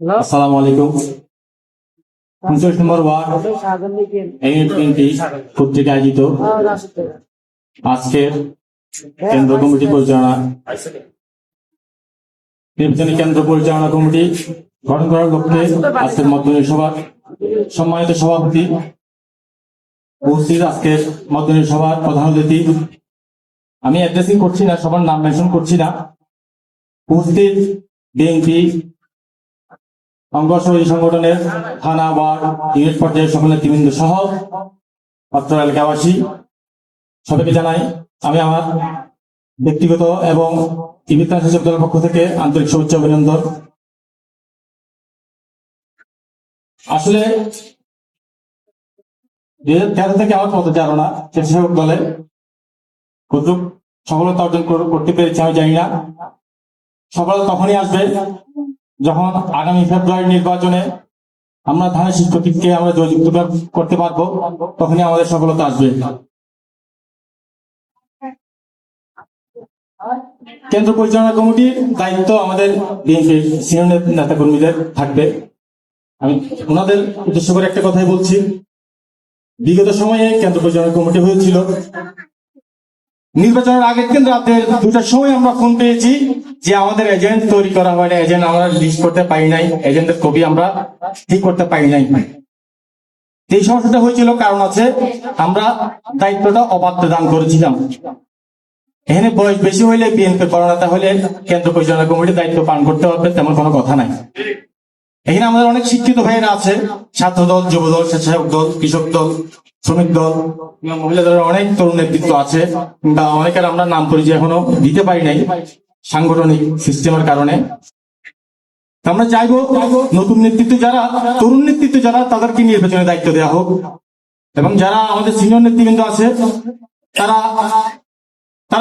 আসসালামু আলাইকুম। 39 নম্বর word NF কর্তৃক আয়োজিত আজকের কেন্দ্র কমিটি পরিচালনা নির্বাচনী কেন্দ্র পরিচালনা কমিটি গঠন করার লক্ষ্যে আজকের মতবিনিময় সভার সম্মানিত সভাপতি উপস্থিত, আজকের মতবিনিময় সভার প্রধান অতিথি, আমি অ্যাড্রেসিং করছি না, সবার নাম মেনশন করছি না, উপস্থিত বিএনপি অঙ্গ সহযোগী সংগঠনের থানা ওয়ার্ড ইউনিট পর্যায়ের সকল নেতৃবৃন্দ সহ অত্র এলাকাবাসী সবাইকে জানাই আমি আমার ব্যক্তিগত এবং ইবিতান শাসক দলের পক্ষ থেকে আন্তরিক শুভেচ্ছা অভিনন্দন। আসলে 2013 থেকে আমার পদচারণা স্বেচ্ছাসেবক দলে কতটুক সফলতা অর্জন করতে পেরেছি আমি জানি না। সফলতা তখনই আসবে যখন আগামী ফেব্রুয়ারি নির্বাচনে আমরা ধানের শীষ প্রতীককে আমরা জয়যুক্ত করতে পারবো, তখনই আমাদের সফলতা আসবে। কেন্দ্র পরিচালনা কমিটির দায়িত্ব আমাদের বিএনপির সিনিয়র নেতা কর্মীদের থাকবে। আমি ওনাদের উদ্দেশ্য করে একটা কথাই বলছি, বিগত সময়ে কেন্দ্র পরিচালনা কমিটি হয়েছিল, নির্বাচনের আগের কেন্দ্র রাতের 2টার সময় আমরা ফোন পেয়েছি যে আমাদের এজেন্ট তৈরি করা হয় না, এজেন্ট আমরা লিস্ট করতে পারি নাই, এজেন্টের কপি আমরা ঠিক করতে পারি নাই। এই সমস্যাটা হয়েছিল কারণ আছে, আমরা দায়িত্বটা অবাধ্য দান করেছিলাম। এখানে বয়স বেশি হইলে বিএনপি করোনাতে হলে কেন্দ্র পরিচালনা কমিটির দায়িত্ব পালন করতে পারবে তেমন কোনো কথা নাই। এখানে আমাদের অনেক শিক্ষিত ভাইয়েরা আছে, ছাত্র দল, যুব দল, স্বেচ্ছাসেবক দল, কৃষক দল, শ্রমিক দল, মহিলা দলের অনেক তরুণ নেতৃত্ব আছে, বা অনেকের আমরা নাম পরিচয় এখনো দিতে পারি নাই সাংগঠনিক সিস্টেমের কারণে। আমরা চাইবো নতুন নেতৃত্ব যারা, তরুণ নেতৃত্ব যারা, তাদেরকে নির্বাচনের দায়িত্ব দেওয়া হোক, এবং যারা আমাদের সিনিয়র নেতৃবৃন্দ আছে তারা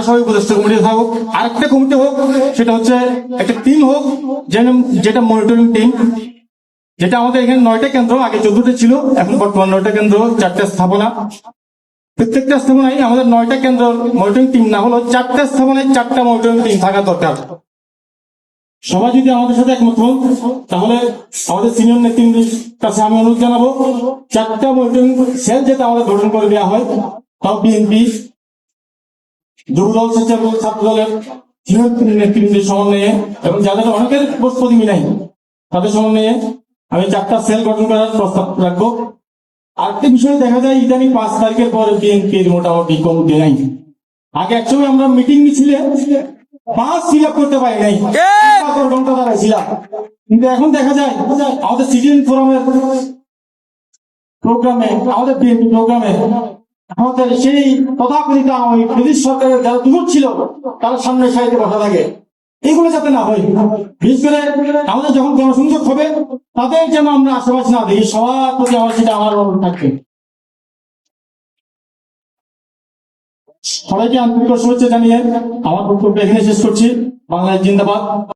সবাই উপদেষ্টা কমিটি থাকুক। আরেকটা কমিটি হোক, সেটা হচ্ছে একটা টিম হোক, যেটা মনিটরিং টিম, যেটা আমাদের এখানে 9টা কেন্দ্র, আগে 14টা ছিল, এখন বর্তমান 9টা কেন্দ্র, 4টা স্থাপনা। প্রত্যেকটা স্থাপনায় আমাদের 9টা কেন্দ্র মনিটরিং টিম না হলো 4টা স্থাপনায় 4টা মনিটরিং টিম থাকা দরকার। সবাই যদি আমাদের সাথে একমত হন, তাহলে আমাদের সিনিয়র নেতৃবৃন্দের কাছে আমি অনুরোধ জানাবো 4টা মনিটরিং সেল যাতে আমাদের গঠন করে দেওয়া হয়, তাও বিএনপি, যুব দল, স্বেচ্ছাসেবক ছাত্র দলের সিনিয়র নেতৃবৃন্দের সমন্বয়ে, এবং যাদের অনেকের প্রতিমি নাই তাদের সমন্বয়ে আমি 4টা সেল গঠন করার প্রস্তাব রাখবো। আরেকটা বিষয় দেখা যায়, ইদানিং 5 তারিখের পরে বিএনপির মোটামুটি কমিটি নাই। আগে একসময় আমরা মিটিং মিছিলে 5 ফিল আপ করতে পারি নাই, ঘন্টা দাঁড়াইছিলাম, কিন্তু এখন দেখা যায় আমাদের সিটিজেন ফোরামের প্রোগ্রামে, আমাদের বিএনপি প্রোগ্রামে আমাদের সেই তথাকথিত ব্রিটিশ সরকারের যারা দূর ছিল তারা সামনে সাইডে বসা থাকে। এগুলো যাতে না হয়, বিশেষ করে আমাদের যখন গণসংযোগ হবে তাদের যেন আমরা আশেপাশে না দেখি, সবার প্রতি আমার সেটা আমার অনুরোধ থাকবে। সবাইকে আন্তরিক শুভেচ্ছা জানিয়ে আমার বক্তব্য এখানে শেষ করছি। বাংলাদেশ জিন্দাবাদ।